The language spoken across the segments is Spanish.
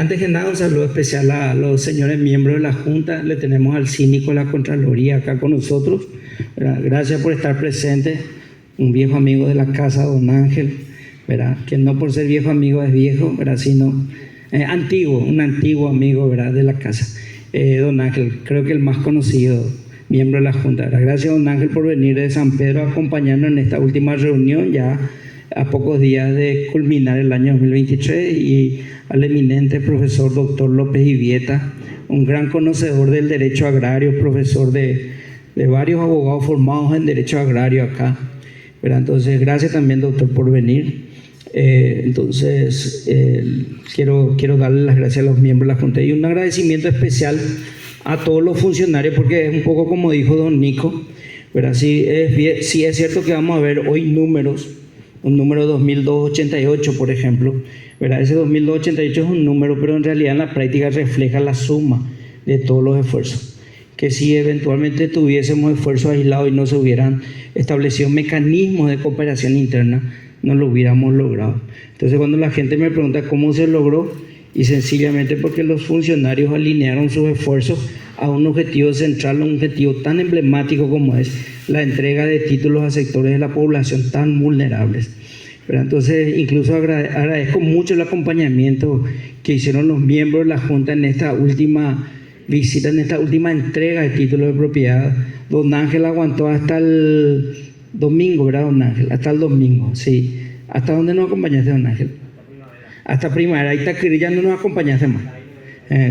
Antes que nada, un saludo especial a los señores miembros de la Junta. Le tenemos al síndico de la Contraloría acá con nosotros. ¿Verdad? Gracias por estar presente. Un viejo amigo de la casa, don Ángel, ¿verdad? Que no por ser viejo amigo es viejo, ¿verdad? Sino un antiguo amigo, ¿verdad? De la casa. Don Ángel, creo que el más conocido miembro de la Junta, ¿verdad? Gracias, don Ángel, por venir de San Pedro a acompañarnos en esta última reunión, ya a pocos días de culminar el año 2023, y al eminente profesor doctor López Ivieta, un gran conocedor del derecho agrario, profesor de varios abogados formados en derecho agrario acá, ¿verdad? Entonces, gracias también, doctor, por venir. Quiero darle las gracias a los miembros de la Junta y un agradecimiento especial a todos los funcionarios, porque es un poco como dijo don Nico, ¿verdad? Sí es cierto que vamos a ver hoy números, un número 2288, por ejemplo, ¿verdad? Ese 2288 es un número, pero en realidad en la práctica refleja la suma de todos los esfuerzos. Que si eventualmente tuviésemos esfuerzos aislados y no se hubieran establecido mecanismos de cooperación interna, no lo hubiéramos logrado. Entonces, cuando la gente me pregunta cómo se logró, y sencillamente porque los funcionarios alinearon sus esfuerzos a un objetivo central, un objetivo tan emblemático como es la entrega de títulos a sectores de la población tan vulnerables. Pero entonces, incluso agradezco mucho el acompañamiento que hicieron los miembros de la Junta en esta última visita, en esta última entrega de títulos de propiedad. Don Ángel aguantó hasta el domingo, ¿verdad, don Ángel? Hasta el domingo, sí. ¿Hasta dónde nos acompañaste, don Ángel? Hasta primavera. Ahí está, ya no nos acompañaste más.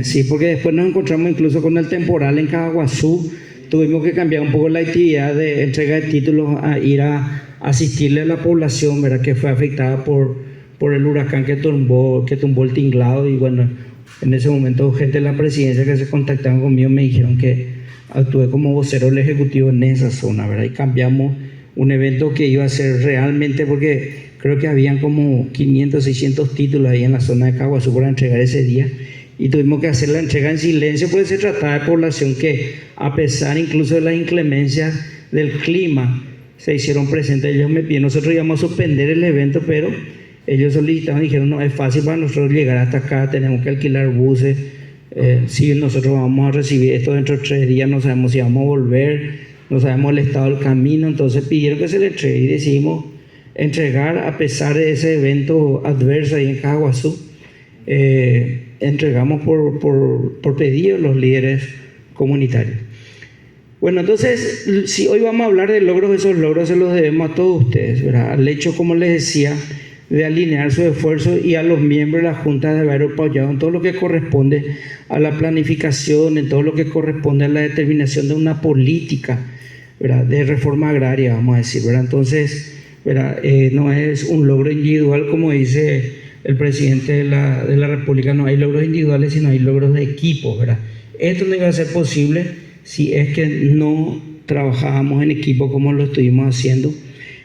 Sí, porque después nos encontramos incluso con el temporal en Caguazú. Tuvimos que cambiar un poco la actividad de entrega de títulos a ir a asistirle a la población, ¿verdad?, que fue afectada por el huracán que tumbó el tinglado. Y bueno, en ese momento gente de la presidencia que se contactaron conmigo me dijeron que actué como vocero del ejecutivo en esa zona, ¿verdad? Y cambiamos un evento que iba a ser realmente, porque creo que habían como 500, 600 títulos ahí en la zona de Caguazú para entregar ese día, y tuvimos que hacer la entrega en silencio, porque se trataba de población que, a pesar incluso de las inclemencias del clima, se hicieron presentes. Ellos me pidieron, nosotros íbamos a suspender el evento, pero ellos solicitaban, dijeron, no, es fácil para nosotros llegar hasta acá, tenemos que alquilar buses, si nosotros vamos a recibir esto dentro de 3 días, no sabemos si vamos a volver, no sabemos el estado del camino. Entonces pidieron que se le entregue y decidimos entregar, a pesar de ese evento adverso ahí en Caguazú. Entregamos por pedido los líderes comunitarios. Bueno, entonces, si hoy vamos a hablar de logros, esos logros se los debemos a todos ustedes, ¿verdad? Al hecho, como les decía, de alinear sus esfuerzos, y a los miembros de la Junta de haber apoyado en todo lo que corresponde a la planificación, en todo lo que corresponde a la determinación de una política, ¿verdad?, de reforma agraria, vamos a decir, ¿verdad? Entonces, ¿verdad?, no es un logro individual, como dice el presidente de la República, no hay logros individuales, sino hay logros de equipo, ¿verdad? Esto no iba a ser posible si es que no trabajábamos en equipo como lo estuvimos haciendo,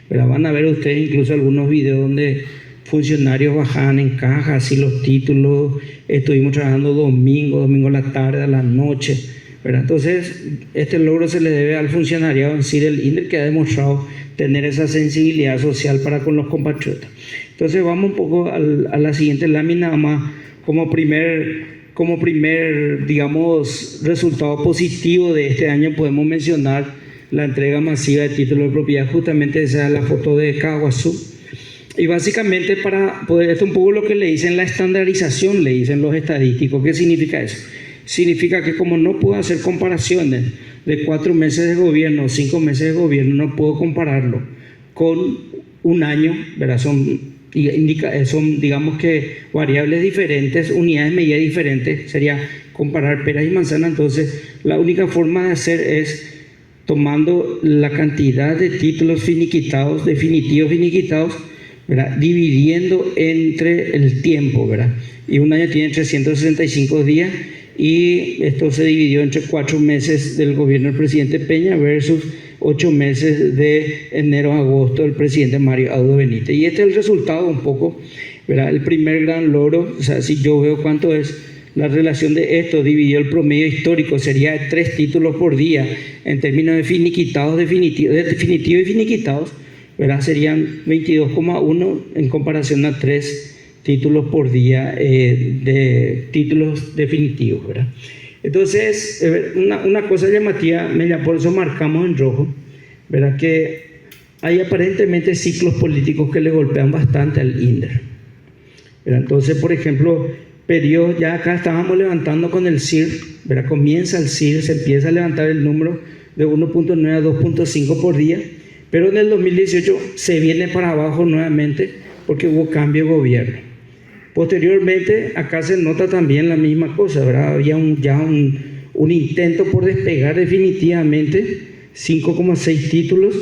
¿verdad? Van a ver ustedes incluso algunos videos donde funcionarios bajaban en cajas y los títulos. Estuvimos trabajando domingo a la tarde, a la noche, ¿verdad? Entonces, este logro se le debe al funcionariado en sí del INDER, que ha demostrado tener esa sensibilidad social para con los compatriotas. Entonces, vamos un poco a la siguiente lámina, más como primer, digamos, resultado positivo de este año podemos mencionar la entrega masiva de títulos de propiedad. Justamente esa es la foto de Caguazú. Y básicamente, para poder, esto es un poco lo que le dicen la estandarización, le dicen los estadísticos. ¿Qué significa eso? Significa que como no puedo hacer comparaciones de 4 meses de gobierno, 5 meses de gobierno, no puedo compararlo con un año, ¿verdad? Son, digamos que variables diferentes, unidades de medida diferentes, sería comparar peras y manzanas. Entonces, la única forma de hacer es tomando la cantidad de títulos finiquitados, definitivos finiquitados, ¿verdad?, dividiendo entre el tiempo, ¿verdad? Y un año tiene 365 días, y esto se dividió entre 4 meses del gobierno del presidente Peña versus 8 meses de enero a agosto del presidente Mario Abdo Benítez. Y este es el resultado un poco, ¿verdad? El primer gran logro. O sea, si yo veo cuánto es la relación de esto, dividió el promedio histórico, sería de 3 títulos por día en términos de finiquitados, definitivos y finiquitados, ¿verdad? Serían 22,1 en comparación a 3 títulos por día de títulos definitivos, ¿verdad? Entonces, una cosa llamativa, por eso marcamos en rojo, ¿verdad? Que hay aparentemente ciclos políticos que le golpean bastante al INDER, ¿verdad? Entonces, por ejemplo, periodos, ya acá estábamos levantando con el CIR, ¿verdad? Comienza el CIR, se empieza a levantar el número de 1.9 a 2.5 por día, pero en el 2018 se viene para abajo nuevamente porque hubo cambio de gobierno. Posteriormente, acá se nota también la misma cosa, ¿verdad? Había un intento por despegar definitivamente 5,6 títulos,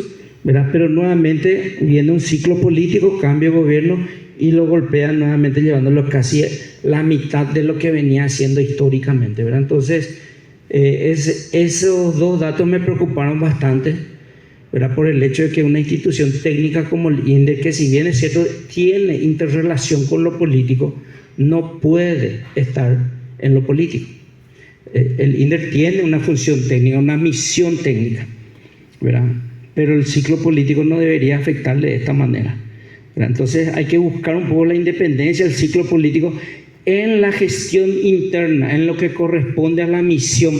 ¿verdad? Pero nuevamente viene un ciclo político, cambio de gobierno y lo golpean nuevamente llevándolo casi la mitad de lo que venía haciendo históricamente, ¿verdad? Entonces, esos dos datos me preocuparon bastante, ¿verdad? Por el hecho de que una institución técnica como el INDER, que si bien es cierto tiene interrelación con lo político, no puede estar en lo político. El INDER tiene una función técnica, una misión técnica, ¿verdad? Pero el ciclo político no debería afectarle de esta manera, ¿verdad? Entonces hay que buscar un poco la independencia del ciclo político en la gestión interna, en lo que corresponde a la misión.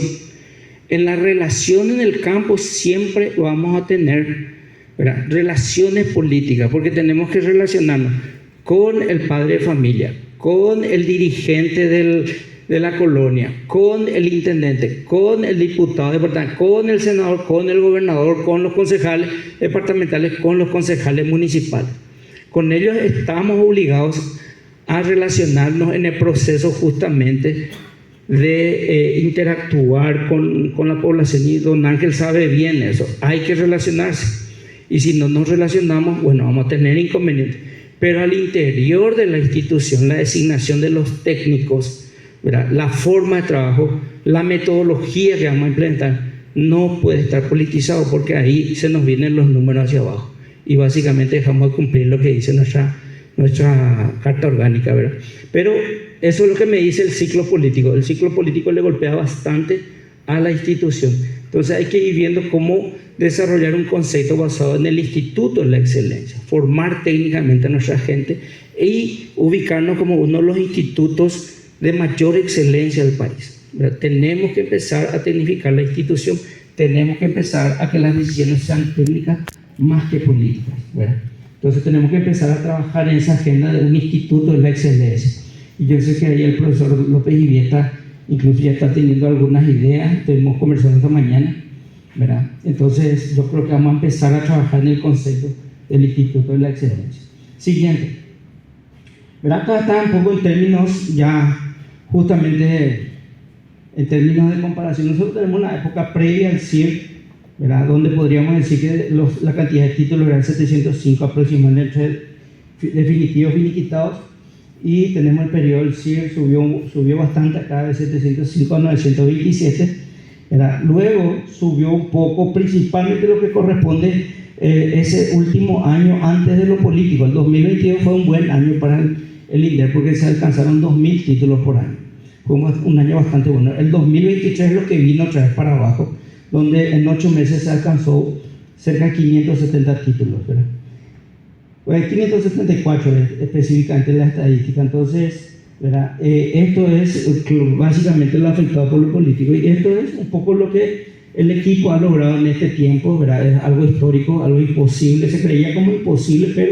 En la relación en el campo siempre vamos a tener, ¿verdad?, relaciones políticas, porque tenemos que relacionarnos con el padre de familia, con el dirigente de la colonia, con el intendente, con el diputado departamental, con el senador, con el gobernador, con los concejales departamentales, con los concejales municipales. Con ellos estamos obligados a relacionarnos en el proceso justamente de interactuar con la población, y don Ángel sabe bien eso, hay que relacionarse, y si no nos relacionamos, bueno, vamos a tener inconvenientes, pero al interior de la institución, la designación de los técnicos, ¿verdad?, la forma de trabajo, la metodología que vamos a implementar, no puede estar politizado, porque ahí se nos vienen los números hacia abajo, y básicamente dejamos de cumplir lo que dice nuestra carta orgánica, ¿verdad? Pero eso es lo que me dice el ciclo político. El ciclo político le golpea bastante a la institución. Entonces hay que ir viendo cómo desarrollar un concepto basado en el Instituto de la Excelencia, formar técnicamente a nuestra gente y ubicarnos como uno de los institutos de mayor excelencia del país, ¿verdad? Tenemos que empezar a tecnificar la institución, tenemos que empezar a que las decisiones sean técnicas más que políticas, ¿verdad? Entonces tenemos que empezar a trabajar en esa agenda de un instituto de la excelencia. Y yo sé que ahí el profesor López Ivieta incluso ya está teniendo algunas ideas, estuvimos conversando esta mañana, ¿verdad? Entonces yo creo que vamos a empezar a trabajar en el concepto del instituto de la excelencia. Siguiente, ¿verdad? Acá está un poco en términos ya, justamente en términos de comparación. Nosotros tenemos una época previa al CIR, ¿verdad?, donde podríamos decir que la cantidad de títulos eran 705 aproximadamente definitivos finiquitados, y tenemos el periodo del CIR, subió bastante acá de 705 a 927, ¿verdad? Luego subió un poco, principalmente lo que corresponde ese último año antes de lo político. El 2022 fue un buen año para el INDER porque se alcanzaron 2.000 títulos por año, fue un año bastante bueno. El 2023 es lo que vino otra vez para abajo, donde en 8 meses se alcanzó cerca de 570 títulos, ¿verdad? Pues 574 específicamente en la estadística. Entonces, ¿verdad?, esto es básicamente lo afectado por lo político, y esto es un poco lo que el equipo ha logrado en este tiempo, ¿verdad? Es algo histórico, algo imposible, se creía como imposible, pero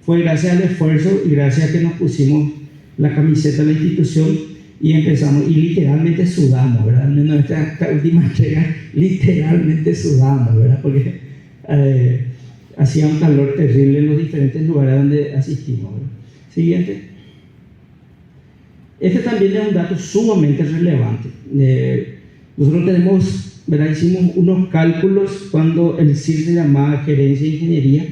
fue gracias al esfuerzo y gracias a que nos pusimos la camiseta de la institución y empezamos, y literalmente sudamos, ¿verdad? En esta última entrega literalmente sudamos, ¿verdad? Porque hacía un calor terrible en los diferentes lugares donde asistimos, ¿verdad? Siguiente. Este también es un dato sumamente relevante. Nosotros tenemos, ¿verdad?, hicimos unos cálculos cuando el CIR se llamaba Gerencia de Ingeniería,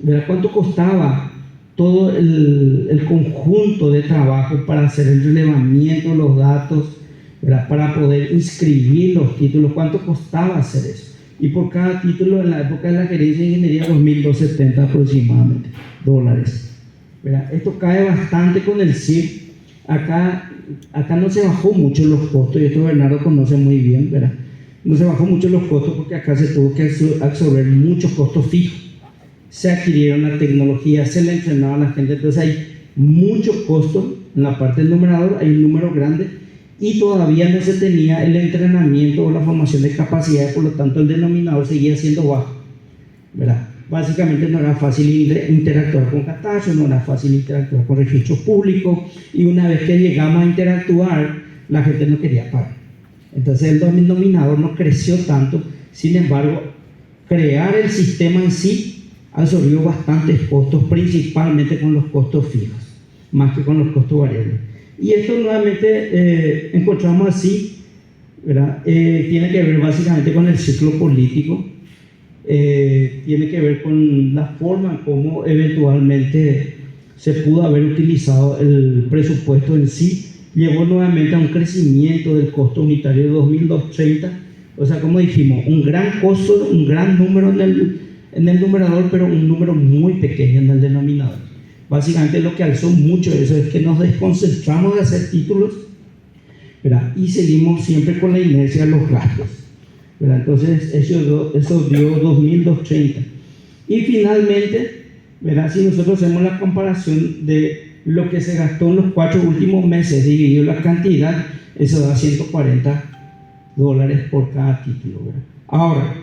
¿verdad?, cuánto costaba todo el conjunto de trabajo para hacer el relevamiento de los datos, ¿verdad?, para poder inscribir los títulos, cuánto costaba hacer eso. Y por cada título en la época de la gerencia de ingeniería, $2.270 aproximadamente, ¿verdad? Esto cae bastante con el CIR. Acá no se bajó mucho los costos, y esto Bernardo conoce muy bien, ¿verdad? No se bajó mucho los costos porque acá se tuvo que absorber muchos costos fijos. Se adquirieron la tecnología, se le entrenaba a la gente, entonces hay mucho costo en la parte del numerador, hay un número grande, y todavía no se tenía el entrenamiento o la formación de capacidades, por lo tanto el denominador seguía siendo bajo, ¿verdad? Básicamente no era fácil interactuar con catastros, no era fácil interactuar con registros públicos, y una vez que llegamos a interactuar, la gente no quería pagar. Entonces el denominador no creció tanto. Sin embargo, crear el sistema en sí absorbió bastantes costos, principalmente con los costos fijos, más que con los costos variables. Y esto nuevamente encontramos así, ¿verdad? Tiene que ver básicamente con el ciclo político, tiene que ver con la forma como eventualmente se pudo haber utilizado el presupuesto en sí. Llevó nuevamente a un crecimiento del costo unitario de 2230, o sea, como dijimos, un gran costo, un gran número en el numerador, pero un número muy pequeño en el denominador. Básicamente lo que alzó mucho eso es que nos desconcentramos de hacer títulos, ¿verdad? Y seguimos siempre con la inercia de los gastos, ¿verdad? Entonces eso dio 2230. Y finalmente, ¿verdad? Si nosotros hacemos la comparación de lo que se gastó en los 4 últimos meses dividido la cantidad, eso da $140 por cada título, ¿verdad? Ahora,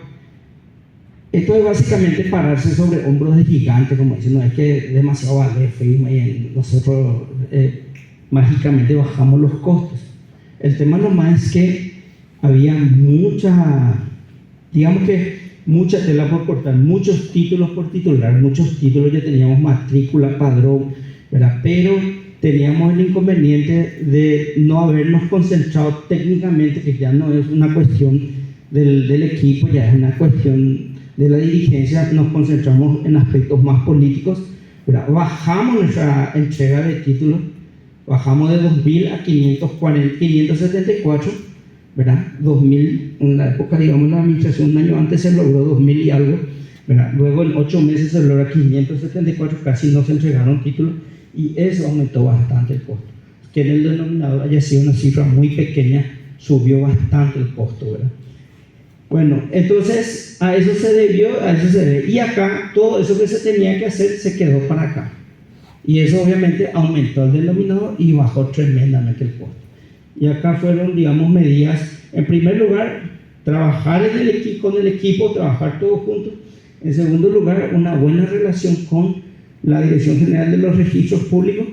esto es básicamente pararse sobre hombros de gigantes, como dicen, no es que demasiado vale firma y nosotros mágicamente bajamos los costos. El tema nomás es que había mucha tela por cortar, muchos títulos por titular, muchos títulos, ya teníamos matrícula, padrón, ¿verdad? Pero teníamos el inconveniente de no habernos concentrado técnicamente, que ya no es una cuestión del equipo, ya es una cuestión de la dirigencia. Nos concentramos en aspectos más políticos, ¿verdad? Bajamos nuestra entrega de títulos, bajamos de 2.000 a 574, ¿verdad? 2.000, en la época, digamos, la administración, un año antes se logró 2.000 y algo, ¿verdad? Luego en 8 meses se logra 574, casi no se entregaron títulos, y eso aumentó bastante el costo. Que en el denominador haya sido una cifra muy pequeña, subió bastante el costo, ¿verdad? Bueno, entonces a eso se debió, y acá todo eso que se tenía que hacer se quedó para acá, y eso obviamente aumentó el denominador y bajó tremendamente el costo. Y acá fueron, digamos, medidas. En primer lugar, trabajar con el equipo, trabajar todos juntos. En segundo lugar, una buena relación con la Dirección General de los Registros Públicos,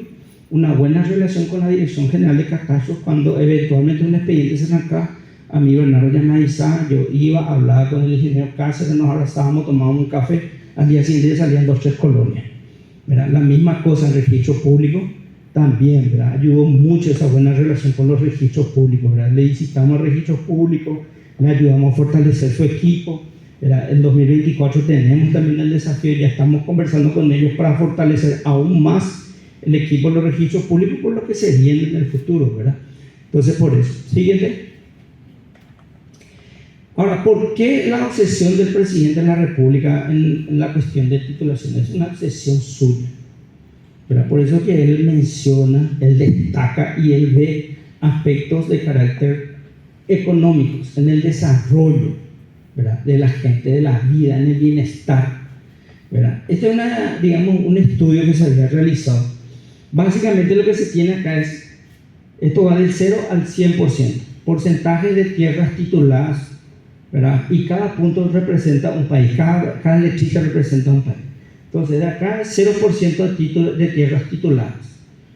una buena relación con la Dirección General de Catastros. Cuando eventualmente un expediente se arrancaba, a mí Bernardo ya me avisaba, yo iba, hablaba con el ingeniero Cáceres, nos abrazábamos, tomábamos un café, al día siguiente salían 2 o 3 colonias, ¿verdad? La misma cosa en registros públicos también, ¿verdad? Ayudó mucho esa buena relación con los registros públicos, ¿verdad? Le visitamos a registros públicos, le ayudamos a fortalecer su equipo, ¿verdad? En 2024 tenemos también el desafío, ya estamos conversando con ellos para fortalecer aún más el equipo de los registros públicos por lo que se viene en el futuro, ¿verdad? Entonces, por eso. Siguiente. Ahora, ¿por qué la obsesión del presidente de la República en la cuestión de titulación? Es una obsesión suya, ¿verdad? Por eso que él menciona, él destaca y él ve aspectos de carácter económicos en el desarrollo, ¿verdad? De la gente, de la vida, en el bienestar, ¿verdad? Este es un estudio que se había realizado. Básicamente lo que se tiene acá es, esto va del 0 al 100%, porcentaje de tierras tituladas, ¿verdad? Y cada punto representa un país, cada lechita representa un país. Entonces, de acá es 0% de tierras tituladas,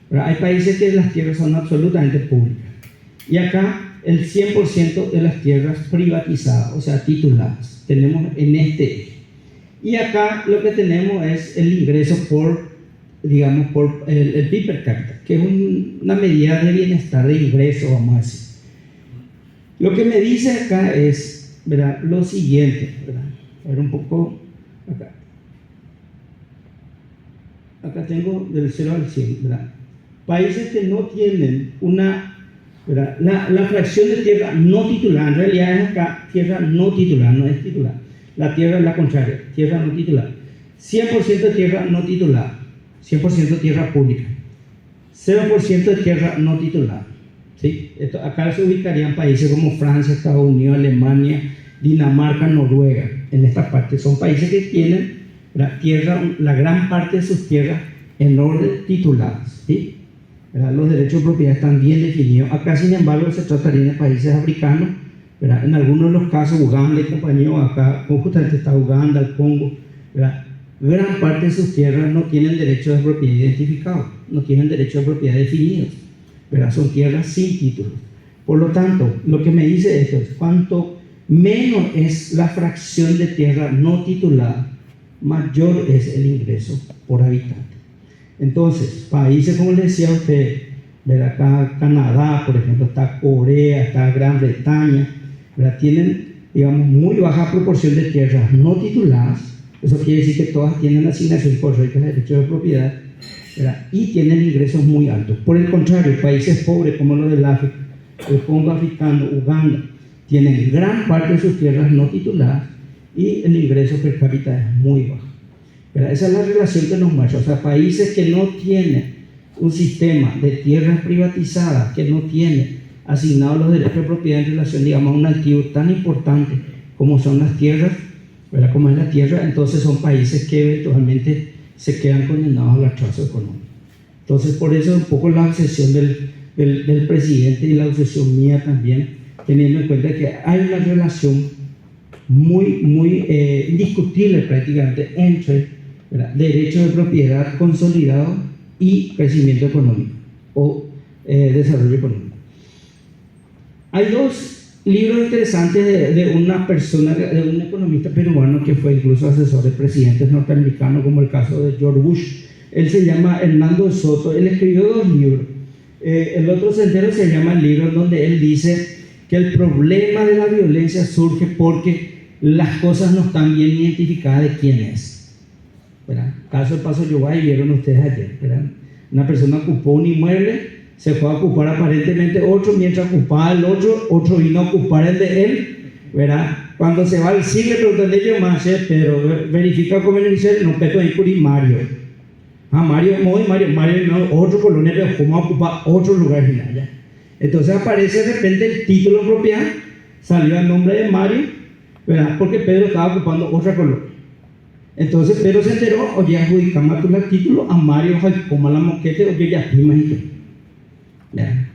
¿verdad? Hay países que las tierras son absolutamente públicas. Y acá el 100% de las tierras privatizadas, o sea, tituladas, tenemos en este eje. Y acá lo que tenemos es el ingreso por el PIB per cápita, que es una medida de bienestar, de ingreso, vamos a decir. Lo que me dice acá es, ¿verdad?, lo siguiente, ¿verdad? A ver un poco acá. Acá tengo del 0 al 100, ¿verdad? Países que no tienen ¿verdad? La fracción de tierra no titular, en realidad es acá tierra no titular, no es titular. La tierra es la contraria, tierra no titular. 100% de tierra no titular, 100% de tierra pública, 0% de tierra no titular. ¿Sí? Acá se ubicarían países como Francia, Estados Unidos, Alemania, Dinamarca, Noruega. En esta parte son países que tienen la gran parte de sus tierras en orden tituladas, ¿sí? ¿Verdad? Los derechos de propiedad están bien definidos. Acá, sin embargo, se trataría de países africanos, ¿verdad? En algunos de los casos, Uganda y compañía, acá justamente está Uganda, el Congo, ¿verdad? Gran parte de sus tierras no tienen derechos de propiedad identificados, no tienen derechos de propiedad definidos, ¿verdad? Son tierras sin títulos. Por lo tanto, lo que me dice esto es, cuanto menos es la fracción de tierra no titulada, mayor es el ingreso por habitante. Entonces, países como les decía a usted, ¿verdad? Acá Canadá, por ejemplo, está Corea, está Gran Bretaña, ¿verdad? Tienen, digamos, muy baja proporción de tierras no tituladas. Eso quiere decir que todas tienen asignación correcta de derechos de propiedad, ¿verdad? Y tienen ingresos muy altos. Por el contrario, países pobres como los del África, el Congo africano, Uganda, tienen gran parte de sus tierras no tituladas y el ingreso per cápita es muy bajo. ¿Verdad? Esa es la relación que nos muestra. O sea, países que no tienen un sistema de tierras privatizadas, que no tienen asignados los derechos de propiedad en relación, digamos, a un activo tan importante como son las tierras, ¿verdad? Como es la tierra, entonces son países que eventualmente se quedan condenados al atraso económico. Entonces, por eso un poco la obsesión del presidente y la obsesión mía también, teniendo en cuenta que hay una relación muy indiscutible prácticamente entre, ¿verdad?, derechos de propiedad consolidado y crecimiento económico o desarrollo económico. Hay dos libros interesantes de una persona, de un economista peruano que fue incluso asesor de presidentes norteamericanos, como el caso de George Bush. Él se llama Hernando Soto. Él escribió dos libros. El otro Sendero se llama el libro donde él dice que el problema de la violencia surge porque las cosas no están bien identificadas de quién es, ¿verdad? Caso de Paso Yobay, vieron ustedes ayer, ¿verdad? Una persona ocupó un inmueble, se fue a ocupar aparentemente otro, mientras ocupaba el otro vino a ocupar el de él, ¿verdad? Cuando se va al cine, preguntan ellos más, pero verifica cómo el dice, no peto ahí curi Mario. Mario no, otro colonia, pero cómo ocupa otro lugar final, ¿ya? Entonces aparece de repente el título de propiedad, salió al nombre de Mario, ¿verdad? Porque Pedro estaba ocupando otra colonia. Entonces Pedro se enteró, oye, adjudicamos el título a Mario, como la moquete, oye, ya imagínate.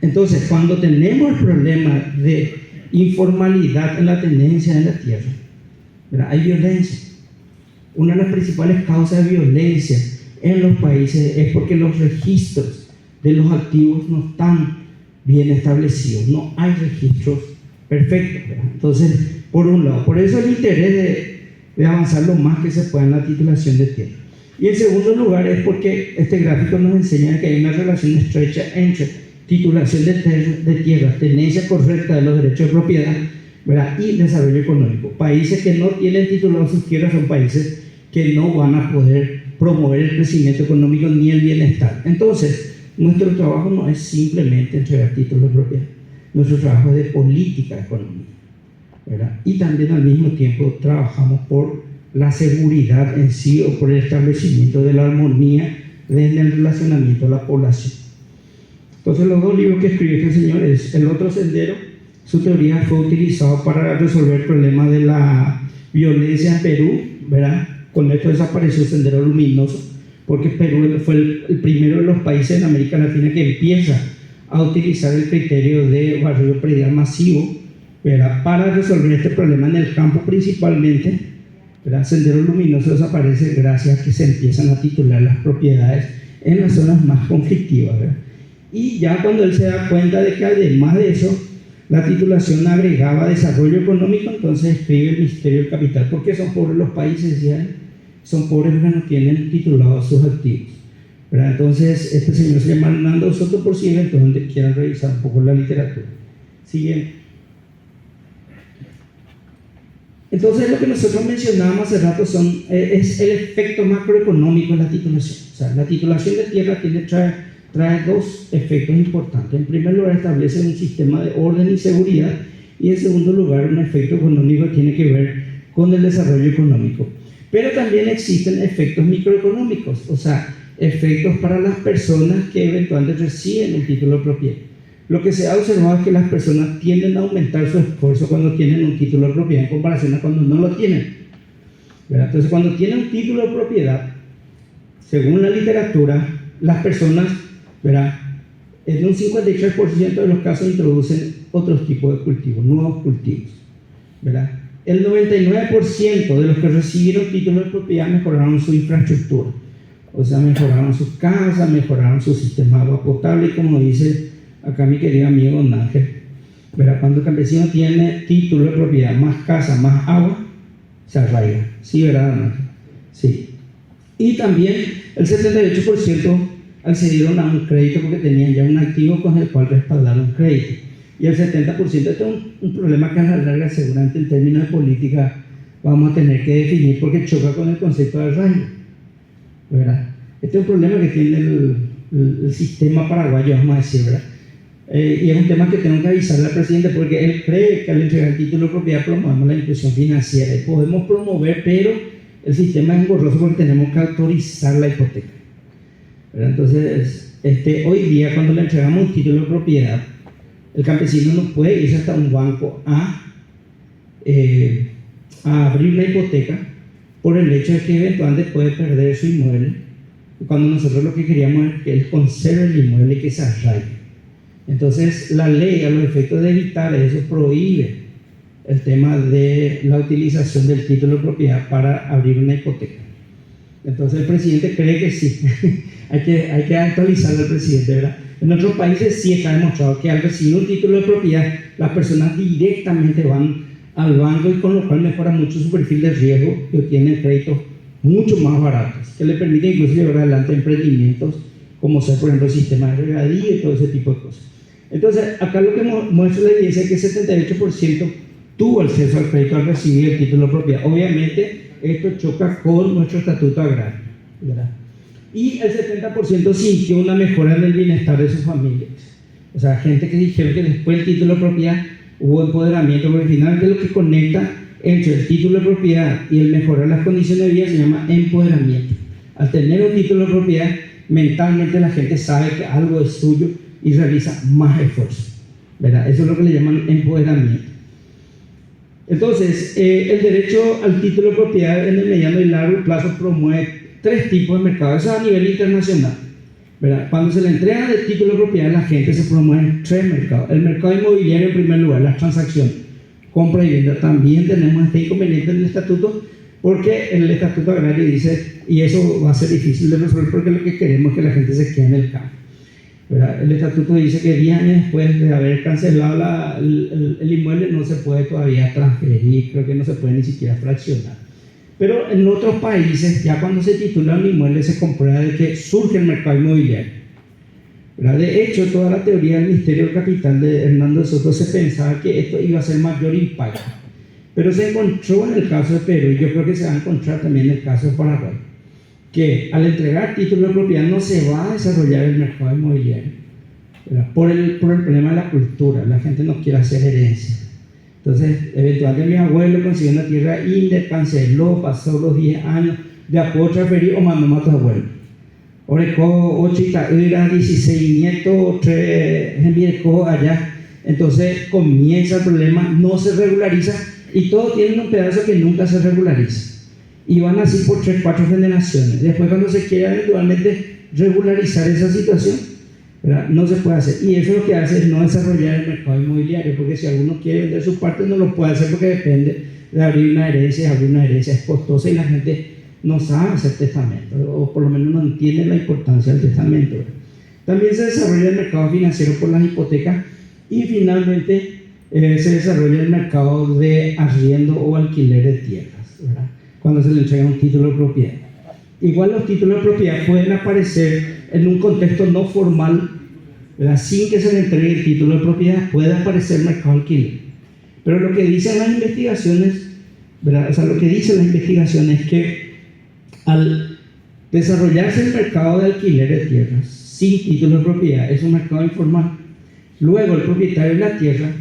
Entonces, cuando tenemos el problema de informalidad en la tenencia de la tierra, ¿verdad?, hay violencia. Una de las principales causas de violencia en los países es porque los registros de los activos no están bien establecidos, no hay registros perfectos, ¿verdad? Entonces, por un lado, por eso el interés de avanzar lo más que se pueda en la titulación de tierra. Y en segundo lugar es porque este gráfico nos enseña que hay una relación estrecha entre titulación de tierra, tenencia correcta de los derechos de propiedad, ¿verdad?, y desarrollo económico. Países que no tienen titulados sus tierras son países que no van a poder promover el crecimiento económico ni el bienestar. Entonces, nuestro trabajo no es simplemente entregar títulos de propiedad, nuestro trabajo es de política económica, ¿verdad? Y también al mismo tiempo trabajamos por la seguridad en sí o por el establecimiento de la armonía en el relacionamiento de la población. Entonces, los dos libros que escribió este señor es El otro sendero. Su teoría fue utilizada para resolver el problema de la violencia en Perú, ¿verdad? Con esto desapareció el Sendero Luminoso, porque Perú fue el primero de los países en América Latina que empieza a utilizar el criterio de barrio predial masivo, ¿verdad?, para resolver este problema en el campo principalmente, ¿verdad? Sendero Luminoso desaparece gracias a que se empiezan a titular las propiedades en las zonas más conflictivas, ¿verdad? Y ya cuando él se da cuenta de que además de eso la titulación agregaba desarrollo económico, entonces escribe El misterio del capital. ¿Por qué son pobres los países? Decía él, son pobres porque no tienen titulados sus activos, ¿verdad? Entonces este señor se llama Hernando Soto, por si eventualmente quieran revisar un poco la literatura. Siguiente. Entonces lo que nosotros mencionábamos hace rato es el efecto macroeconómico de la titulación. O sea, la titulación de tierra trae dos efectos importantes. En primer lugar, establece un sistema de orden y seguridad, y en segundo lugar, un efecto económico que tiene que ver con el desarrollo económico. Pero también existen efectos microeconómicos, o sea, efectos para las personas que eventualmente reciben un título de propiedad. Lo que se ha observado es que las personas tienden a aumentar su esfuerzo cuando tienen un título de propiedad en comparación a cuando no lo tienen, ¿verdad? Entonces, cuando tienen un título de propiedad, según la literatura, las personas, ¿verdad?, en un 53% de los casos introducen otros tipos de cultivos, nuevos cultivos, ¿verdad? El 99% de los que recibieron títulos de propiedad mejoraron su infraestructura, o sea, mejoraron sus casas, mejoraron su sistema de agua potable, y como dice acá mi querido amigo Don Ángel, ¿verdad?, cuando el campesino tiene título de propiedad, más casa, más agua, se arraiga. ¿Sí, verdad, Don Ángel? Sí. Y también el 78% accedieron a un crédito porque tenían ya un activo con el cual respaldar un crédito. Y el 70%, este es un problema que a la larga seguramente en términos de política vamos a tener que definir porque choca con el concepto de arraigo, ¿verdad? Este es un problema que tiene el sistema paraguayo, vamos a decir, ¿verdad? Y es un tema que tengo que avisarle al presidente porque él cree que al entregar el título de propiedad promovemos la inclusión financiera y podemos promover, pero el sistema es engorroso porque tenemos que autorizar la hipoteca, ¿verdad? Entonces, hoy día cuando le entregamos un título de propiedad, el campesino no puede irse hasta un banco a abrir una hipoteca por el hecho de que eventualmente puede perder su inmueble, cuando nosotros lo que queríamos es que él conserve el inmueble y que se arraigue. Entonces la ley, a los efectos de evitar eso, prohíbe el tema de la utilización del título de propiedad para abrir una hipoteca. Entonces el presidente cree que sí. hay que actualizarlo al presidente, ¿verdad? En otros países sí está demostrado que al recibir un título de propiedad, las personas directamente van al banco y con lo cual mejora mucho su perfil de riesgo y obtienen créditos mucho más baratos, que le permiten incluso llevar adelante emprendimientos como ser, por ejemplo, el sistema de regadío y todo ese tipo de cosas. Entonces, acá lo que muestra la evidencia es que el 78% tuvo acceso al crédito al recibir el título de propiedad. Obviamente, esto choca con nuestro estatuto agrario, ¿verdad? Y el 70% sintió una mejora en el bienestar de sus familias. O sea, gente que dijeron que después del título de propiedad hubo empoderamiento, porque finalmente lo que conecta entre el título de propiedad y el mejorar las condiciones de vida se llama empoderamiento. Al tener un título de propiedad, mentalmente la gente sabe que algo es suyo y realiza más esfuerzo, ¿verdad? Eso es lo que le llaman empoderamiento. Entonces, el derecho al título de propiedad en el mediano y largo plazo promueve 3 tipos de mercados, eso a nivel internacional, ¿verdad? Cuando se le entrega el título de propiedad a la gente se promueven 3 mercados. El mercado inmobiliario en primer lugar, las transacciones, compra y venta. También tenemos este inconveniente en el estatuto porque el estatuto agrario dice, y eso va a ser difícil de resolver porque lo que queremos es que la gente se quede en el campo, ¿verdad? El estatuto dice que 10 años después de haber cancelado el inmueble no se puede todavía transferir, creo que no se puede ni siquiera fraccionar. Pero en otros países, ya cuando se titula un inmueble se comprueba de que surge el mercado inmobiliario, ¿verdad? De hecho, toda la teoría del misterio del capital de Hernando de Soto se pensaba que esto iba a ser mayor impacto, pero se encontró en el caso de Perú, y yo creo que se va a encontrar también en el caso de Paraguay, que al entregar título de propiedad no se va a desarrollar el mercado inmobiliario, ¿verdad? Por el problema de la cultura. La gente no quiere hacer herencia. Entonces, eventualmente mi abuelo consiguió una tierra INDE, canceló, pasó los 10 años, de apoyo transferir o mandó a tu abuelo. Orecó 8 itaíras, 16 nietos, 3 enviecó allá. Entonces comienza el problema, no se regulariza y todos tienen un pedazo que nunca se regulariza. Y van así por 3, 4 generaciones. Después, cuando se quiera eventualmente regularizar esa situación, ¿verdad?, no se puede hacer. Y eso lo que hace es no desarrollar el mercado inmobiliario, porque si alguno quiere vender su parte no lo puede hacer porque depende de abrir una herencia. Abrir una herencia es costosa y la gente no sabe hacer testamento, o por lo menos no entiende la importancia del testamento, ¿verdad? También se desarrolla el mercado financiero por las hipotecas y finalmente se desarrolla el mercado de arriendo o alquiler de tierras, ¿verdad?, cuando se le entrega un título de propiedad. Igual los títulos de propiedad pueden aparecer en un contexto no formal, ¿verdad?, sin que se le entregue el título de propiedad, puede aparecer mercado de alquiler. Pero lo que dicen las investigaciones, ¿verdad?, o sea, lo que dicen las investigaciones es que al desarrollarse el mercado de alquiler de tierras sin título de propiedad, es un mercado informal. Luego el propietario de la tierra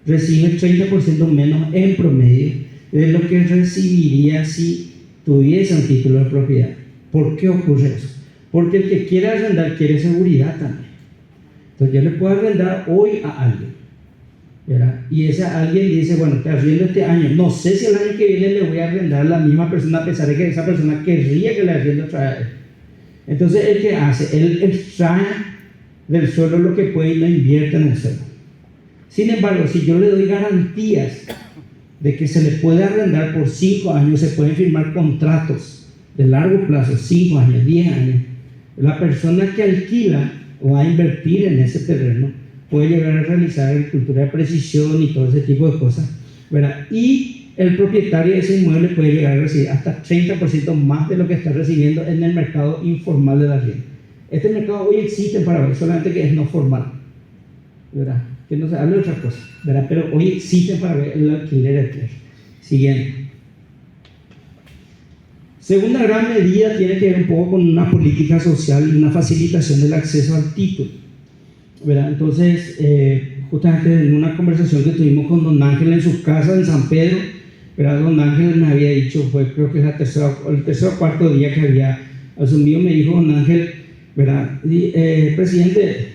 recibe el 30% menos en promedio de lo que recibiría si tuviese un título de propiedad. ¿Por qué ocurre eso? Porque el que quiere arrendar quiere seguridad también. Entonces yo le puedo arrendar hoy a alguien, ¿verdad?, y ese alguien dice, bueno, te arriendo este año, no sé si el año que viene le voy a arrendar a la misma persona, a pesar de que esa persona querría que le arriende otra vez. Entonces, ¿el qué hace? Él extrae del suelo lo que puede y lo invierte en el suelo. Sin embargo, si yo le doy garantías de que se le puede arrendar por 5 años, se pueden firmar contratos de largo plazo, 5 años, 10 años, la persona que alquila va a invertir en ese terreno, puede llegar a realizar agricultura de precisión y todo ese tipo de cosas, ¿verdad? Y el propietario de ese inmueble puede llegar a recibir hasta 30% más de lo que está recibiendo en el mercado informal de la renta. Este mercado hoy existe en Paraguay, solamente que es no formal, ¿verdad? Que no se habla de otra cosa, ¿verdad? Pero hoy existe en Paraguay el alquiler de tierra. Siguiente. Segunda gran medida tiene que ver un poco con una política social y una facilitación del acceso al título, ¿verdad? Entonces, justamente en una conversación que tuvimos con don Ángel en su casa en San Pedro, ¿verdad? Don Ángel me había dicho, creo que es el tercer o cuarto día que había asumido, me dijo don Ángel, ¿verdad? Presidente,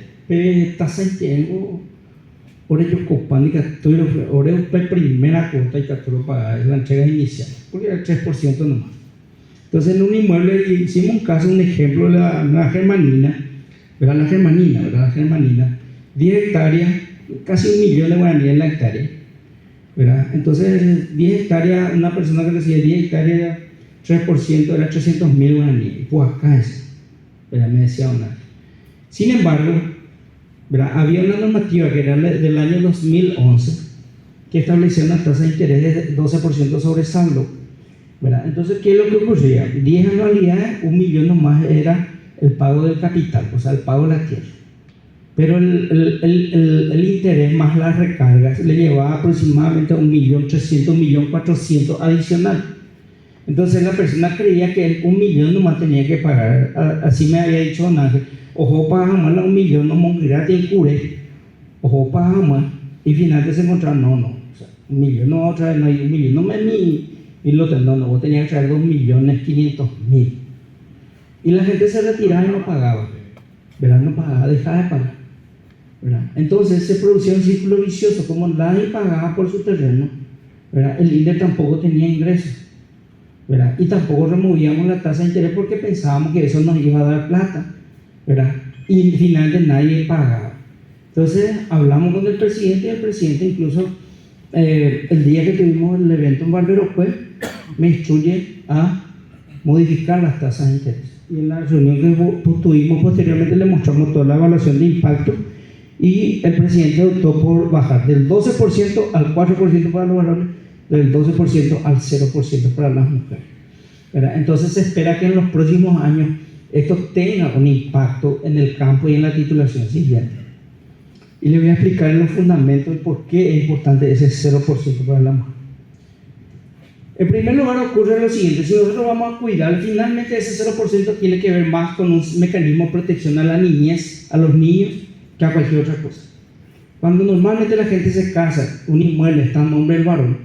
tasa en tiempo, ahora yo copan y captura, ahora es primera cuota y captura pagada, es la entrega inicial, porque era el 3% nomás. Entonces, en un inmueble hicimos un caso, un ejemplo de la germanina, ¿verdad? La germanina, 10 hectáreas, casi 1 millón de guaraníes en la hectárea, ¿verdad? Entonces, 10 hectáreas, una persona que recibe 10 hectáreas, 3% era 300.000 guaraníes. Pues acá es, ¿verdad? Me decía don Ángel. Sin embargo, ¿verdad? Había una normativa que era del año 2011 que establecía una tasa de interés de 12% sobre saldo, ¿verdad? Entonces, ¿qué es lo que ocurría? 10 anualidades, 1 millón nomás era el pago del capital, o sea, el pago de la tierra. Pero el interés más las recargas le llevaba aproximadamente a 1.300.000, 1.400.000 adicional. Entonces la persona creía que 1 millón nomás tenía que pagar. Así me había dicho don Ángel, ojo paga más la 1 millón, no mongrera te incure, ojo paga más. Y finalmente se encontraron, no, o sea, 1 millón, no, otra vez no hay 1 millón, no me ni lo tengo, no, vos tenías que traer 2.500.000. Y la gente se retiraba y no pagaba, ¿verdad? No pagaba, dejaba de pagar, ¿verdad? Entonces se producía un círculo vicioso, como nadie pagaba por su terreno, ¿verdad? El INDE tampoco tenía ingresos, ¿verdad? Y tampoco removíamos la tasa de interés porque pensábamos que eso nos iba a dar plata, ¿verdad? Y finalmente nadie pagaba. Entonces hablamos con el presidente y el presidente incluso el día que tuvimos el evento en Barberocue me instruye a modificar las tasas de interés. Y en la reunión que tuvimos posteriormente le mostramos toda la evaluación de impacto y el presidente optó por bajar del 12% al 4% para los varones, del 12% al 0% para las mujeres, ¿verdad? Entonces se espera que en los próximos años esto tenga un impacto en el campo y en la titulación siguiente. Y le voy a explicar en los fundamentos por qué es importante ese 0% para la mujer. En primer lugar ocurre lo siguiente: si nosotros vamos a cuidar, finalmente ese 0% tiene que ver más con un mecanismo de protección a la niñez, a los niños, que a cualquier otra cosa. Cuando normalmente la gente se casa, un inmueble está en nombre del varón,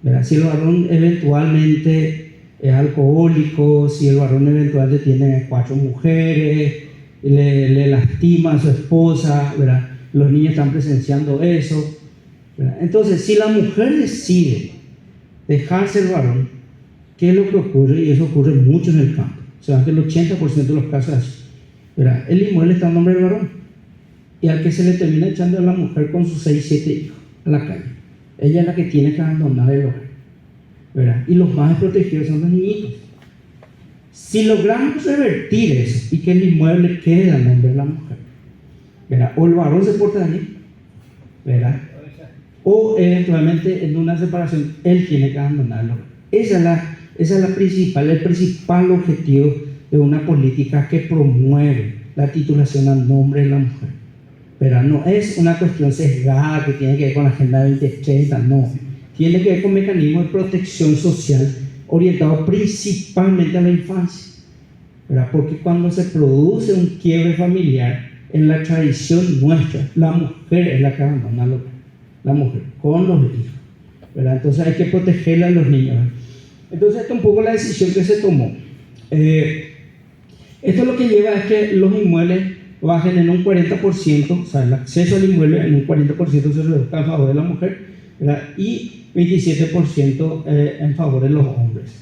¿verdad? Si el varón eventualmente es alcohólico, si el varón eventualmente tiene 4 mujeres, le lastima a su esposa, ¿verdad? Los niños están presenciando eso, ¿verdad? Entonces, si la mujer decide dejarse el varón, ¿qué es lo que ocurre? Y eso ocurre mucho en el campo, o sea, que el 80% de los casos es así, ¿verdad? El inmueble está en nombre del varón y al que se le termina echando a la mujer con sus 6, 7 hijos a la calle. Ella es la que tiene que abandonar el hogar, ¿verdad? Y los más desprotegidos son los niñitos. Si logramos revertir eso y que el inmueble quede a nombre de la mujer, ¿verdad? O el varón se porta bien, ¿verdad? O eventualmente en una separación él tiene que abandonarlo. Esa es el principal objetivo de una política que promueve la titulación a nombre de la mujer, ¿verdad? No es una cuestión sesgada que tiene que ver con la Agenda 2030, no. Tiene que ver con mecanismos de protección social orientado principalmente a la infancia, ¿verdad? Porque cuando se produce un quiebre familiar, en la tradición nuestra, la mujer es la que abandona la mujer con los hijos, ¿verdad? Entonces hay que protegerla a los niños, ¿verdad? Entonces esta es un poco la decisión que se tomó. Esto lo que lleva es que los inmuebles bajen en un 40%, o sea, el acceso al inmueble en un 40% se reduzca a favor de la mujer, ¿verdad? Y 27% en favor de los hombres.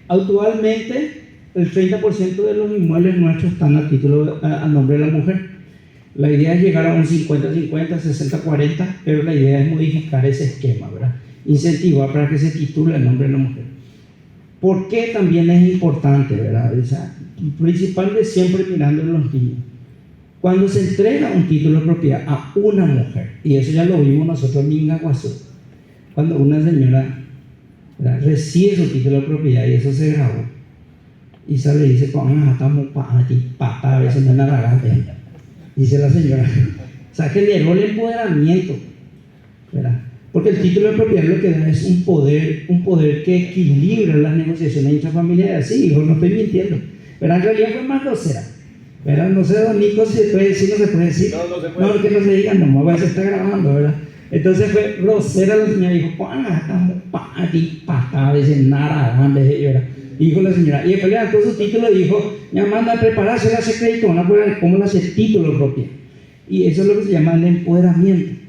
Actualmente el 30% de los inmuebles nuestros están a título a nombre de la mujer. La idea es llegar a un 50-50, 60-40, pero la idea es modificar ese esquema, ¿verdad? Incentivar para que se titule el nombre de la mujer. ¿Por qué también es importante, verdad? O sea, principalmente siempre mirando en los niños. Cuando se entrega un título de propiedad a una mujer, y eso ya lo vimos nosotros en Ingaguazú, cuando una señora, ¿verdad?, recibe su título de propiedad y eso se grabó, y sale y dice, estamos a veces no nada, dice la señora. O sea, generó el empoderamiento, ¿verdad? Porque el título de propiedad lo que da es un poder que equilibra las negociaciones intrafamiliares. Sí, hijo, no estoy mintiendo, pero en realidad fue más grosera, ¿verdad? No sé, don Nico, si se puede decir, no se puede decir. No se puede. No, que no se diga, no, a veces está grabando, ¿verdad? Entonces fue grosera la señora, dijo, estamos a veces nada, ¿verdad? Dijo la señora, y después le levantó su título y dijo, me manda a prepararse la crédito, van a poder cómo le hace título propio. Y eso es lo que se llama el empoderamiento.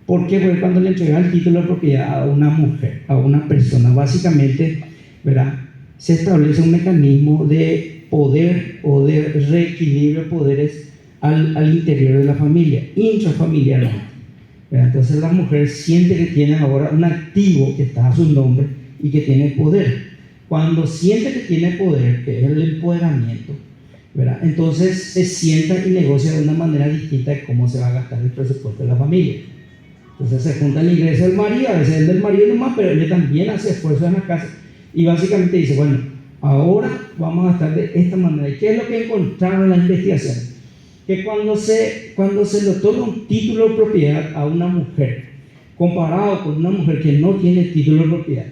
¿Por qué? Porque cuando le entrega el título de propiedad a una mujer, a una persona, básicamente, ¿verdad?, se establece un mecanismo de poder o de reequilibrio de poderes al interior de la familia, intrafamiliarmente. Entonces la mujer siente que tiene ahora un activo que está a su nombre y que tiene poder. Cuando siente que tiene poder, que es el empoderamiento, ¿verdad?, entonces se sienta y negocia de una manera distinta de cómo se va a gastar el presupuesto de la familia. Entonces se junta el ingreso del marido, a veces el del marido nomás, pero él también hace esfuerzo en la casa y básicamente dice, bueno, ahora vamos a gastar de esta manera. ¿Y qué es lo que encontraron en la investigación? Que cuando se le otorga un título de propiedad a una mujer, comparado con una mujer que no tiene título de propiedad,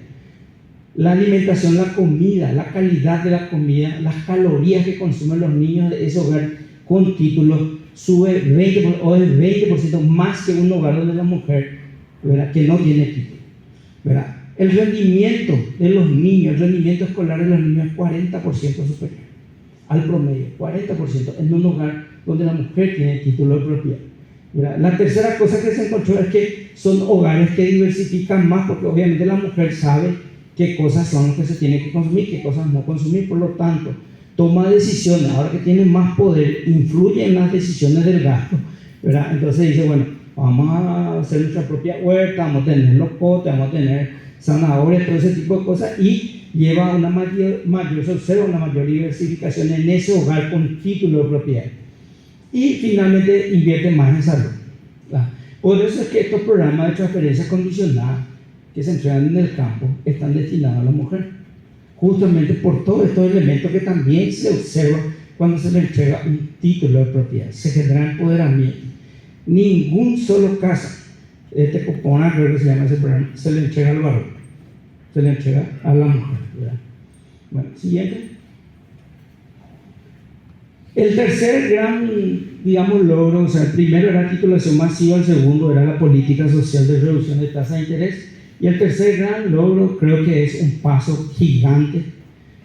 la alimentación, la comida, la calidad de la comida, las calorías que consumen los niños de ese hogar con título sube 20% o es 20% más que un hogar donde la mujer, ¿verdad?, que no tiene título, ¿verdad? El rendimiento de los niños, el rendimiento escolar de los niños es 40% superior al promedio, 40% en un hogar donde la mujer tiene título de propiedad, ¿verdad? La tercera cosa que se encontró es que son hogares que diversifican más, porque obviamente la mujer sabe qué cosas son las que se tienen que consumir, qué cosas no consumir, por lo tanto toma decisiones, ahora que tiene más poder, influye en las decisiones del gasto, ¿verdad? Entonces dice, bueno, vamos a hacer nuestra propia huerta, vamos a tener locotes, vamos a tener zanahorias, todo ese tipo de cosas, y lleva una se observa una mayor diversificación en ese hogar con título de propiedad. Y finalmente invierte más en salud, ¿verdad? Por eso es que estos programas de transferencia condicionada que se entregan en el campo están destinados a la mujer, justamente por todos estos elementos que también se observan cuando se le entrega un título de propiedad. Se genera empoderamiento. Ningún solo caso, copona, creo que se llama ese programa, se le entrega al varón, se le entrega a la mujer, ¿verdad? Bueno, siguiente. El tercer gran, digamos, logro, o sea, el primero era la titulación masiva, el segundo era la política social de reducción de tasa de interés, y el tercer gran logro creo que es un paso gigante,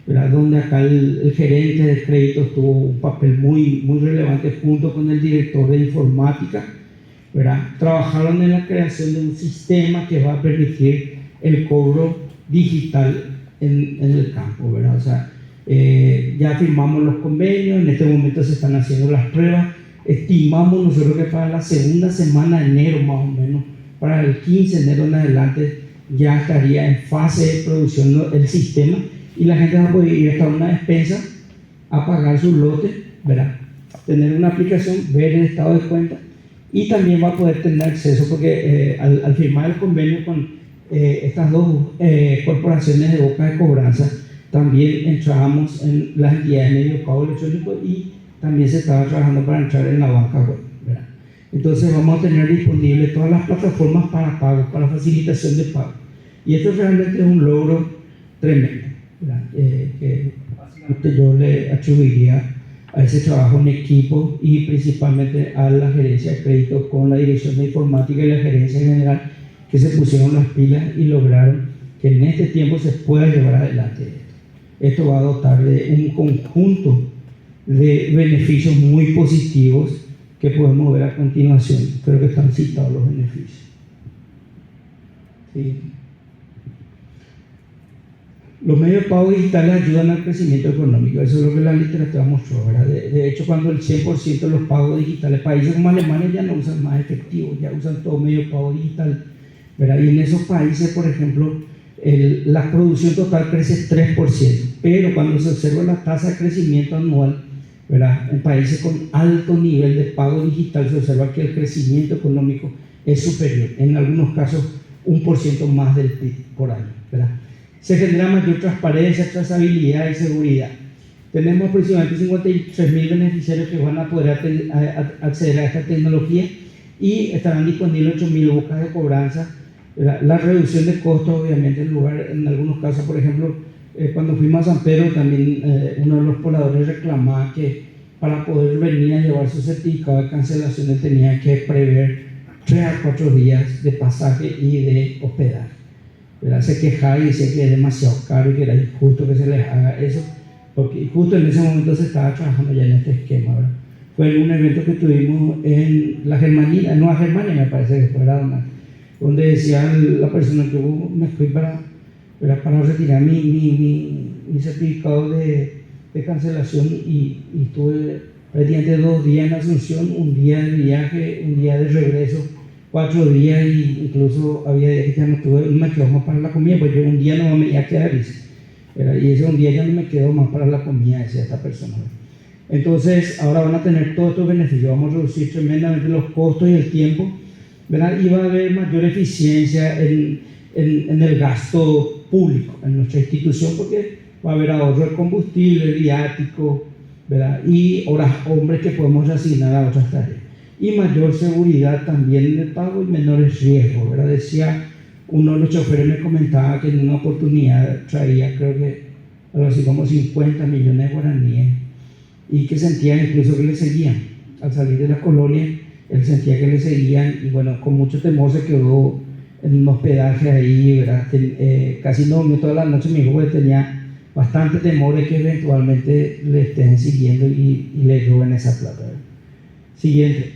¿verdad?, donde acá el gerente de créditos tuvo un papel muy relevante junto con el director de informática, ¿verdad? Trabajaron en la creación de un sistema que va a permitir el cobro digital en el campo, ¿verdad? O sea, ya firmamos los convenios, en este momento se están haciendo las pruebas, estimamos nosotros que para la segunda semana de enero más o menos, para el 15 de enero en adelante, ya estaría en fase de producción el sistema y la gente va a poder ir hasta una despensa a pagar su lote, ¿verdad?, tener una aplicación, ver el estado de cuenta y también va a poder tener acceso porque al firmar el convenio con estas dos corporaciones de boca de cobranza, también entramos en las entidades de medio pago electrónico y también se estaba trabajando para entrar en la banca web, ¿verdad? Entonces vamos a tener disponibles todas las plataformas para pago, para facilitación de pago. Y esto realmente es un logro tremendo, ¿verdad? Que básicamente yo le atribuiría a ese trabajo en equipo y principalmente a la gerencia de crédito con la dirección de informática y la gerencia general que se pusieron las pilas y lograron que en este tiempo se pueda llevar adelante esto. Esto va a dotar de un conjunto de beneficios muy positivos que podemos ver a continuación. Creo que están citados los beneficios. ¿Sí? Los medios de pago digitales ayudan al crecimiento económico, eso es lo que la literatura mostró, ¿verdad? De hecho, cuando el 100% de los pagos digitales, países como Alemania ya no usan más efectivo, ya usan todo medio de pago digital, ¿verdad? Y en esos países, por ejemplo, la producción total crece 3%, pero cuando se observa la tasa de crecimiento anual, ¿verdad? En países con alto nivel de pago digital se observa que el crecimiento económico es superior, en algunos casos 1% más del PIB por año, ¿verdad? Se genera mayor transparencia, trazabilidad y seguridad. Tenemos aproximadamente 53.000 beneficiarios que van a poder acceder a esta tecnología y estarán disponibles 8.000 bocas de cobranza. La reducción de costos, obviamente, en algunos casos, por ejemplo, cuando fuimos a San Pedro, también uno de los pobladores reclamaba que para poder venir a llevar su certificado de cancelación él tenía que prever 3 a 4 días de pasaje y de hospedaje. ¿Verdad? Se quejaba y decía que es demasiado caro y que era injusto que se les haga eso, porque justo en ese momento se estaba trabajando ya en este esquema, ¿verdad? Fue un evento que tuvimos en la Germania, en Nueva Germania me parece que fue, donde decía la persona que me fui para retirar mi certificado de cancelación y estuve prácticamente 2 días en Asunción, un día de viaje, un día de regreso, 4 días, y incluso había días que ya no me quedó más para la comida, pues yo un día no me iba a quedar, y ese un día ya no me quedó más para la comida, decía esta persona. Entonces ahora van a tener todos estos beneficios, vamos a reducir tremendamente los costos y el tiempo, ¿verdad? Y va a haber mayor eficiencia en el gasto público en nuestra institución, porque va a haber ahorro de combustible, viático, ¿verdad? Y hombres que podemos asignar a otras tareas. Y mayor seguridad también en el pago y menores riesgos, ¿verdad? Decía uno de los choferes, me comentaba que en una oportunidad traía, creo que algo así como 50 millones de guaraníes, y que sentía incluso que le seguían. Al salir de la colonia, él sentía que le seguían, y bueno, con mucho temor se quedó en un hospedaje ahí, ¿verdad? Casi no dormió toda la noche, me dijo que tenía bastante temor de que eventualmente le estén siguiendo y le roben esa plata, ¿verdad? Siguiente.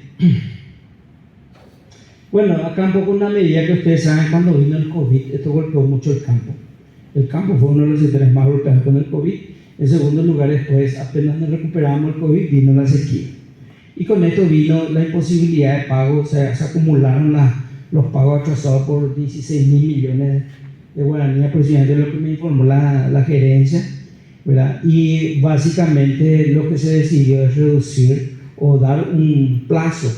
Bueno, acá un poco una medida que ustedes saben, cuando vino el COVID, esto golpeó mucho el campo. El campo fue uno de los sectores más golpeados con el COVID. En segundo lugar, después, apenas nos recuperamos el COVID, vino la sequía. Y con esto vino la imposibilidad de pago, o sea, se acumularon los pagos atrasados por 16.000 millones de guaraníes, aproximadamente lo que me informó la gerencia, ¿verdad? Y básicamente lo que se decidió es reducir o dar un plazo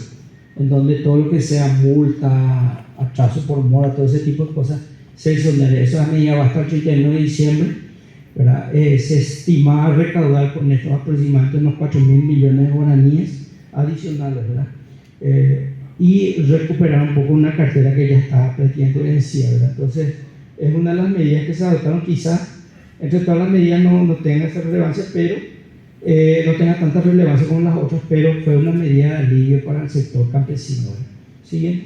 en donde todo lo que sea multa, atraso por mora, todo ese tipo de cosas, se exonere. Esa medida va hasta el 31 de diciembre, ¿verdad? Se estimaba recaudar con esto aproximadamente unos 4.000 millones de guaraníes adicionales, ¿verdad? Y recuperar un poco una cartera que ya estaba prácticamente vencida, ¿verdad? Entonces, es una de las medidas que se adoptaron. Quizás entre todas las medidas no tenga esa relevancia, pero no tenga tanta relevancia como las otras, pero fue una medida de alivio para el sector campesino, ¿verdad? Siguiente.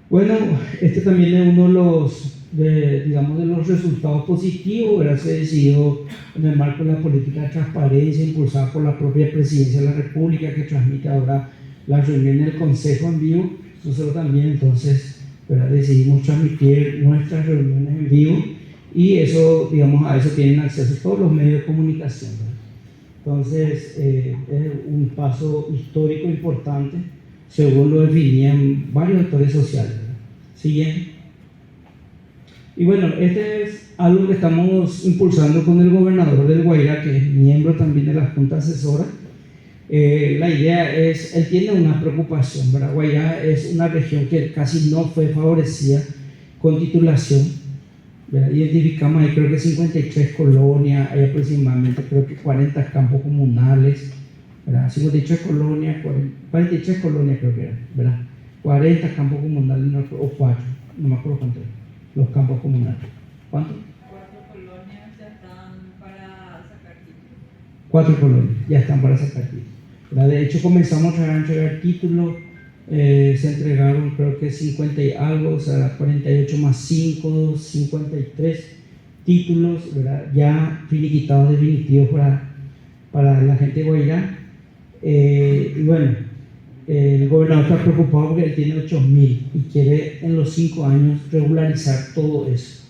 Bueno, este también es uno de los resultados positivos, ¿verdad? Se decidió en el marco de la política de transparencia impulsada por la propia Presidencia de la República, que transmite ahora las reuniones del Consejo en vivo. Nosotros también entonces, ¿verdad?, decidimos transmitir nuestras reuniones en vivo, y eso, digamos, a eso tienen acceso todos los medios de comunicación, ¿verdad? Entonces, es un paso histórico importante, según lo definían varios actores sociales, ¿verdad? Siguiente. Y bueno, este es algo que estamos impulsando con el gobernador del Guairá, que es miembro también de la Junta Asesora. La idea es, él tiene una preocupación, ¿verdad? Guairá es una región que casi no fue favorecida con titulación, ¿verdad? Identificamos ahí creo que 53 colonias, hay aproximadamente creo que 40 campos comunales, ¿verdad? 53 colonias, 43 colonias creo que eran, ¿verdad? 40 campos comunales, o 4, no me acuerdo cuánto eran los campos comunales. ¿Cuánto? 4 colonias ya están para sacar títulos. 4 colonias ya están para sacar títulos, ¿verdad? De hecho, comenzamos a entregar títulos, se entregaron creo que 50 y algo, o sea, 48 más 5, 53 títulos, ¿verdad?, ya finiquitados definitivos para la gente de Guairá. Y bueno, el gobernador está preocupado porque él tiene 8.000 y quiere en los 5 años regularizar todo eso,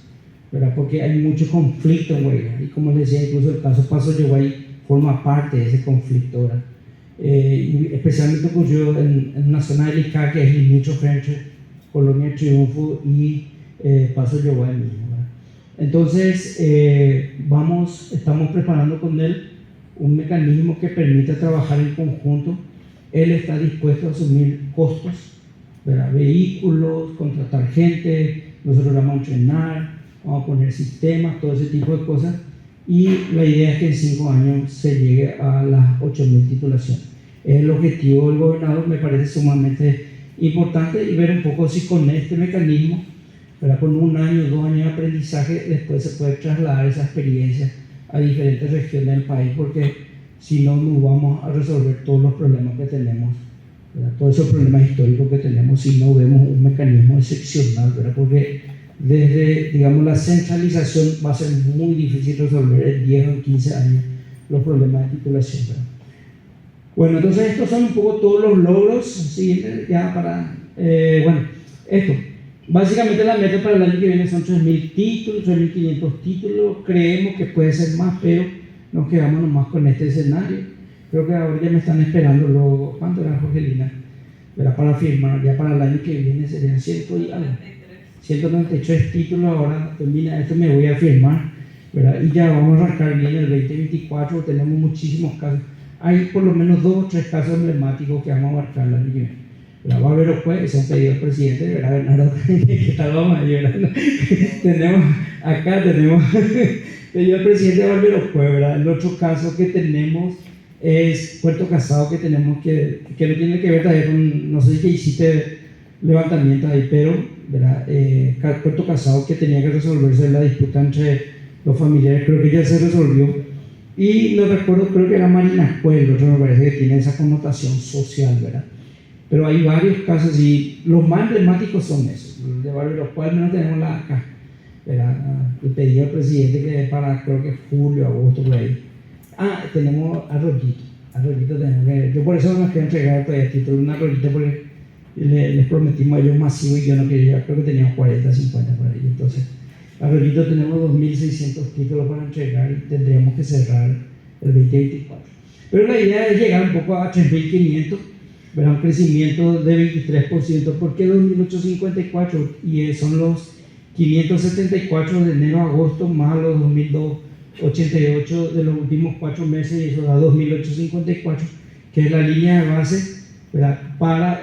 ¿verdad? Porque hay mucho conflicto en Guairá, y como les decía, incluso el caso Paso Yoguay forma parte de ese conflicto, ¿verdad? Y especialmente ocurrió en una zona delicada que es limítrofe entre Colonia Triunfo y Paso Yoguay mismo, ¿verdad? Entonces, estamos preparando con él un mecanismo que permita trabajar en conjunto. Él está dispuesto a asumir costos, ¿verdad? Vehículos, contratar gente, nosotros vamos a entrenar, vamos a poner sistemas, todo ese tipo de cosas, y la idea es que en 5 años se llegue a las 8.000 titulaciones. Es el objetivo del gobernador, me parece sumamente importante, y ver un poco si con este mecanismo, ¿verdad? Con 1 año, 2 años de aprendizaje, después se puede trasladar esa experiencia a diferentes regiones del país, porque si no, no vamos a resolver todos los problemas que tenemos, ¿verdad? Todos esos problemas históricos que tenemos, si no vemos un mecanismo excepcional, ¿verdad? Porque desde, digamos, la centralización va a ser muy difícil resolver en 10 o en 15 años los problemas de titulación, ¿verdad? Bueno, entonces estos son un poco todos los logros. Siguiente, ya para, esto. Básicamente la meta para el año que viene son 3.000 títulos, 3.500 títulos. Creemos que puede ser más, pero nos quedamos nomás con este escenario. Creo que ahora ya me están esperando luego, ¿cuánto era, Jorgelina? ¿Verdad? Para firmar, ya para el año que viene serían 193 títulos. Ahora termina esto, me voy a firmar, ¿verdad? Y ya vamos a arrancar bien el 2024. Tenemos muchísimos casos. Hay por lo menos 2 o 3 casos emblemáticos que vamos a abarcar el año que viene. La va a ver después, que se han pedido al presidente, ¿verdad, Bernardo? ¿Qué tal vamos a llorar? tenemos pedido al presidente de Barbero Juez, ¿verdad? El otro caso que tenemos es Puerto Casado, que tenemos que no tiene que ver todavía con, no sé si hiciste levantamiento ahí, pero, ¿verdad? Puerto Casado, que tenía que resolverse la disputa entre los familiares, creo que ya se resolvió. Y no recuerdo, creo que era Marina Pueblo, otro me parece que tiene esa connotación social, ¿verdad? Pero hay varios casos, y los más emblemáticos son esos. Los de Barrio, los cuales no tenemos acá, ¿verdad? Le pedí al presidente que para, creo que julio, agosto, por ahí. Tenemos Arroyito tenemos que, yo por eso nos quiero entregar todavía título, un Arroyito, porque les prometimos a ellos masivo y yo no quería, creo que teníamos 40, 50 por ahí. Entonces, Arroyito tenemos 2.600 títulos para entregar, y tendríamos que cerrar el 2024. Pero la idea es llegar un poco a 3.500, ¿verdad? Un crecimiento de 23%. ¿Por qué 2.854? Y son los 574 de enero a agosto más los 2.288 de los últimos 4 meses, y eso da 2.854, que es la línea de base, ¿verdad? Para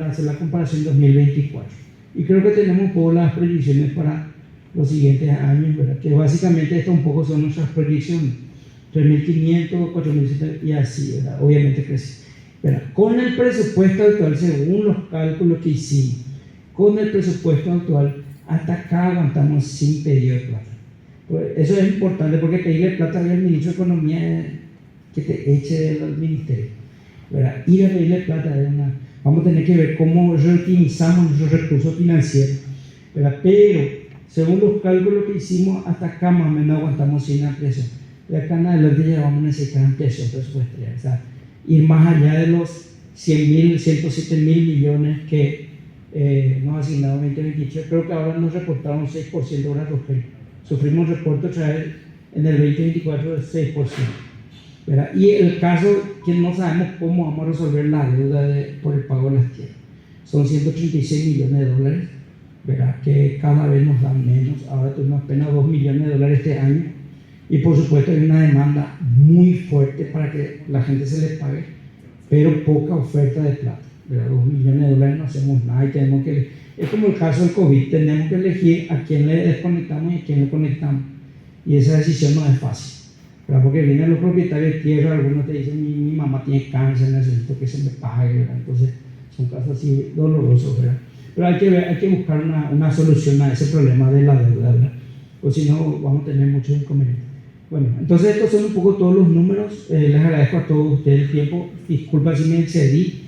hacer la comparación 2024. Y creo que tenemos un poco las proyecciones para los siguientes años, ¿verdad? Que básicamente esto un poco son nuestras proyecciones: 3.500, 4.700 y así, ¿verdad? Obviamente crece. ¿Verdad? Con el presupuesto actual, según los cálculos que hicimos, con el presupuesto actual, hasta acá aguantamos sin pedido de plata. Pues eso es importante, porque pedirle plata al ministro de Economía que te eche del ministerio, ¿verdad? Ir a pedirle plata vamos a tener que ver cómo reutilizamos nuestros recursos financieros, ¿verdad? Pero según los cálculos que hicimos, hasta acá más o menos aguantamos sin ampliación. De acá en adelante ya vamos a necesitar ampliación presupuestaria, o sea, ir más allá de los 100.000, 107.000 millones que nos ha asignado 2023. Creo que ahora nos reportaron 6%, ahora sufrimos reporte otra vez en el 2024 de 6%, ¿verdad? Y el caso que no sabemos cómo vamos a resolver la deuda por el pago de las tierras, son 136 millones de dólares, ¿verdad? Que cada vez nos dan menos. Ahora tuvimos apenas 2 millones de dólares este año, y por supuesto hay una demanda muy fuerte para que la gente se les pague, pero poca oferta de plata, ¿verdad? 2 millones de dólares no hacemos nada, y tenemos que, es como el caso del COVID, tenemos que elegir a quién le desconectamos y a quién le conectamos, y esa decisión no es fácil, ¿verdad? Porque vienen los propietarios de tierra, algunos te dicen: mi mamá tiene cáncer, necesito que se me pague, ¿verdad? Entonces son casos así dolorosos, ¿verdad? Pero hay que buscar una solución a ese problema de la deuda, ¿verdad? O si no, vamos a tener muchos inconvenientes. Bueno, entonces estos son un poco todos los números. Les agradezco a todos ustedes el tiempo. Disculpa si me excedí.